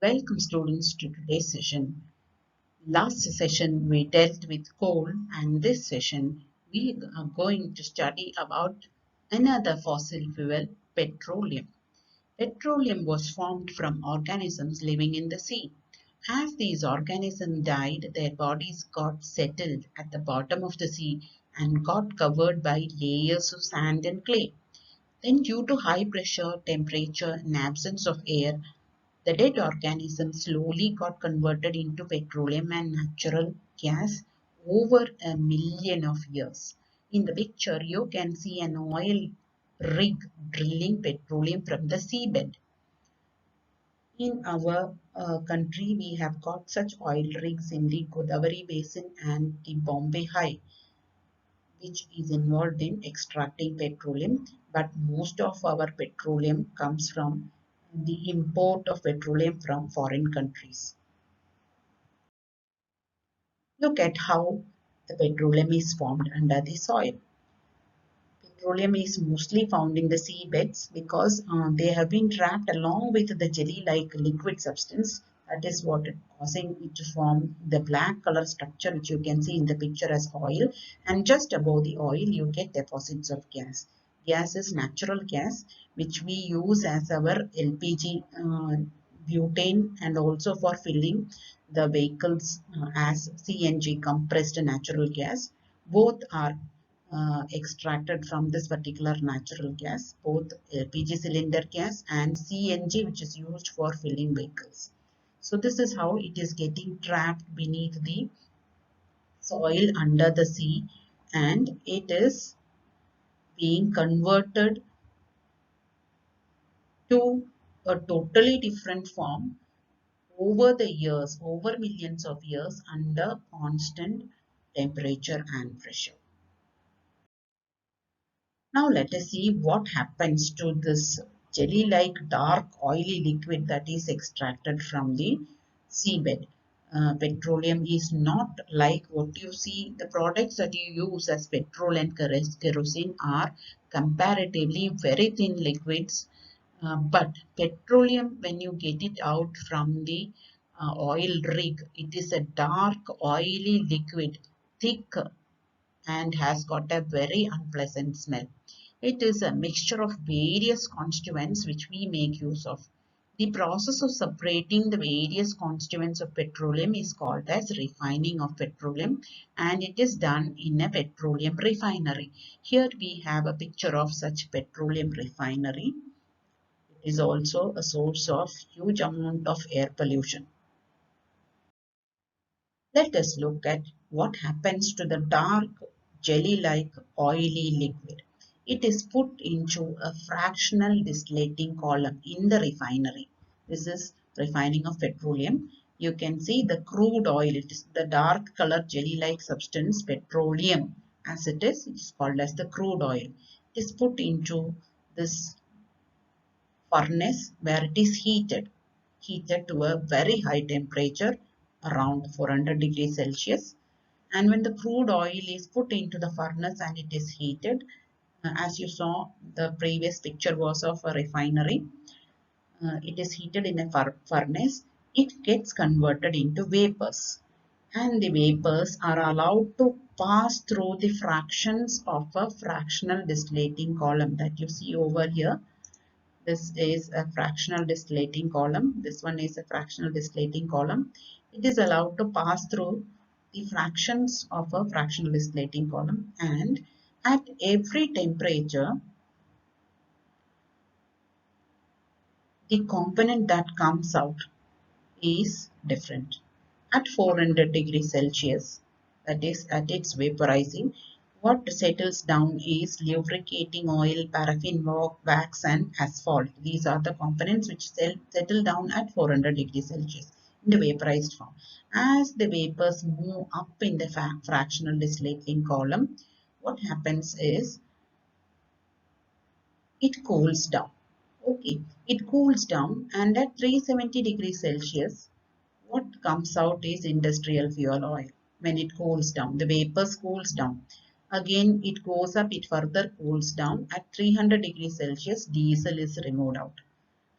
Welcome students to today's session. Last session we dealt with coal, and this session we are going to study about another fossil fuel, petroleum. Petroleum was formed from organisms living in the sea. As these organisms died, their bodies got settled at the bottom of the sea and got covered by layers of sand and clay. Then, due to high pressure, temperature, and absence of air, the dead organism slowly got converted into petroleum and natural gas over a million of years. In the picture, you can see an oil rig drilling petroleum from the seabed. In our country, we have got such oil rigs in the Godavari Basin and the Bombay High, which is involved in extracting petroleum, but most of our petroleum comes from the import of petroleum from foreign countries. Look at how the petroleum is formed under the soil. Petroleum is mostly found in the seabeds because they have been trapped along with the jelly-like liquid substance. That is what is causing it to form the black color structure which you can see in the picture as oil, and just above the oil you get deposits of gas. Gas is natural gas which we use as our LPG, butane, and also for filling the vehicles as CNG, compressed natural gas. Both are extracted from this particular natural gas, both LPG cylinder gas and CNG, which is used for filling vehicles. So this is how it is getting trapped beneath the soil under the sea, and it is being converted to a totally different form over the years, over millions of years, under constant temperature and pressure. Now let us see what happens to this jelly-like dark oily liquid that is extracted from the seabed. Petroleum is not like what you see. The products that you use as petrol and kerosene are comparatively very thin liquids, but petroleum, when you get it out from the oil rig, it is a dark oily liquid, thick, and has got a very unpleasant smell. It is a mixture of various constituents which we make use of. The process of separating the various constituents of petroleum is called as refining of petroleum, and it is done in a petroleum refinery. Here we have a picture of such petroleum refinery. It is also a source of huge amount of air pollution. Let us look at what happens to the dark jelly-like oily liquid. It is put into a fractional distillating column in the refinery. This is refining of petroleum. You can see the crude oil. It is the dark color jelly-like substance, petroleum. As it is called as the crude oil. It is put into this furnace where it is heated to a very high temperature, around 400 degrees Celsius. And when the crude oil is put into the furnace and it is heated, as you saw, the previous picture was of a refinery. It is heated in a furnace. It gets converted into vapors, and the vapors are allowed to pass through the fractions of a fractional distillating column that you see over here. This is a fractional distillating column. This one is a fractional distillating column. It is allowed to pass through the fractions of a fractional distillating column, and at every temperature, the component that comes out is different. At 400 degrees Celsius, that is at its vaporizing, what settles down is lubricating oil, paraffin wax, and asphalt. These are the components which settle down at 400 degrees Celsius in the vaporized form. As the vapors move up in the fractional distillating column, what happens is it cools down. Okay, it cools down, and at 370 degrees Celsius, what comes out is industrial fuel oil. When it cools down, the vapors cools down. Again, it goes up, it further cools down. At 300 degrees Celsius, diesel is removed out.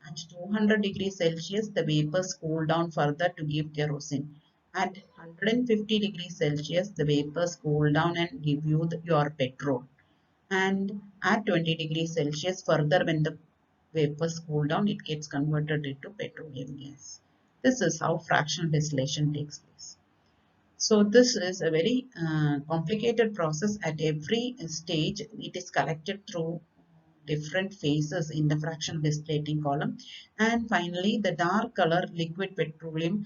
At 200 degrees Celsius, the vapors cool down further to give kerosene. At 150 degrees Celsius, the vapors cool down and give you your petrol. And at 20 degrees Celsius, further when the vapors cool down, it gets converted into petroleum gas. This is how fractional distillation takes place. So this is a very complicated process. At every stage. It is collected through different phases in the fractional distillating column, and finally the dark color liquid petroleum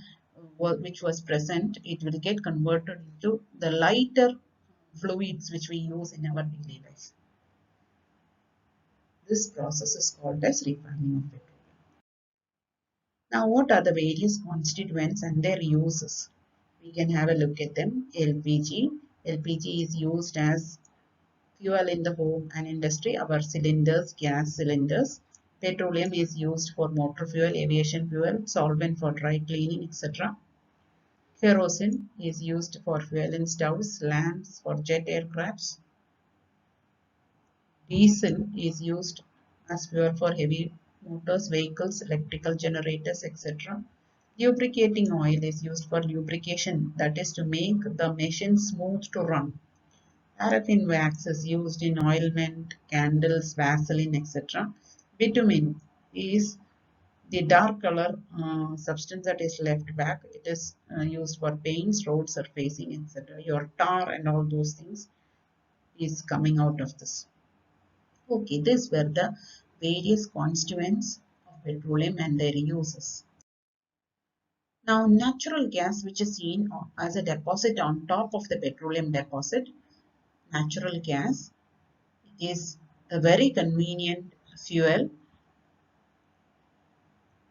which was present, it will get converted into the lighter fluids which we use in our daily life. This process is called as refining of petroleum. Now, what are the various constituents and their uses? We can have a look at them. LPG. LPG is used as fuel in the home and industry, our cylinders, gas cylinders. Petroleum is used for motor fuel, aviation fuel, solvent for dry cleaning, etc. Kerosene is used for fuel in stoves, lamps, for jet aircrafts. Diesel is used as fuel for heavy motors, vehicles, electrical generators, etc. Lubricating oil is used for lubrication, that is to make the machine smooth to run. Paraffin wax is used in ointment, candles, Vaseline, etc. Bitumen is the dark color substance that is left back. It is used for paints, road surfacing, etc. Your tar and all those things is coming out of this. Okay, these were the various constituents of petroleum and their uses. Now, natural gas, which is seen as a deposit on top of the petroleum deposit, natural gas is a very convenient fuel.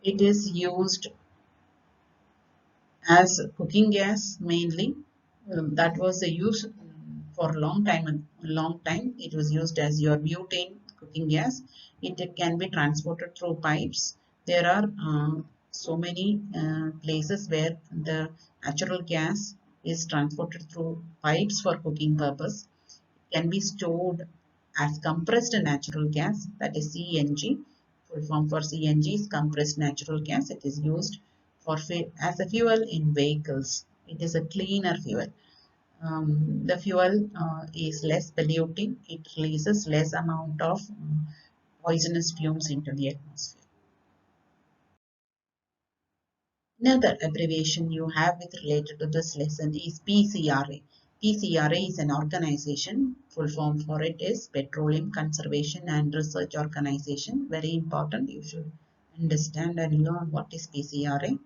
It is used as cooking gas mainly. That was the use for a long time. Long time it was used as your butane cooking gas. It can be transported through pipes. There are so many places where the natural gas is transported through pipes for cooking purpose. Can be stored as compressed natural gas, that is CNG. Full form for CNG is compressed natural gas. It is used for as a fuel in vehicles. It is a cleaner fuel. The fuel is less polluting. It releases less amount of poisonous fumes into the atmosphere. Another abbreviation you have with related to this lesson is PCRA. PCRA is an organization. Full form for it is Petroleum Conservation and Research Organization. Very important. You should understand and learn what is PCRA.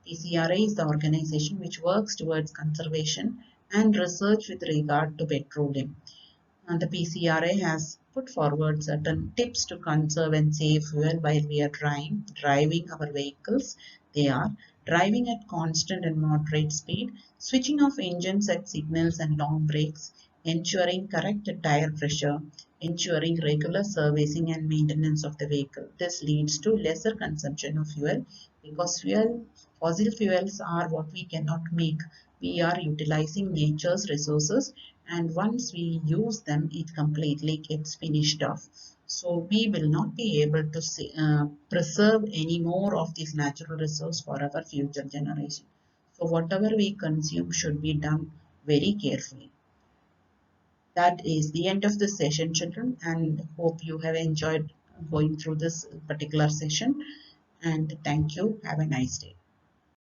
PCRA is the organization which works towards conservation and research with regard to petroleum. And the PCRA has put forward certain tips to conserve and save fuel while we are driving our vehicles. They are driving at constant and moderate speed, switching off engines at signals and long breaks, ensuring correct tire pressure, ensuring regular servicing and maintenance of the vehicle. This leads to lesser consumption of fuel because fossil fuels are what we cannot make. We are utilizing nature's resources, and once we use them, it completely gets finished off. So we will not be able to preserve any more of this natural resource for our future generation. So whatever we consume should be done very carefully. That is the end of the session, children, and hope you have enjoyed going through this particular session. And thank you. Have a nice day.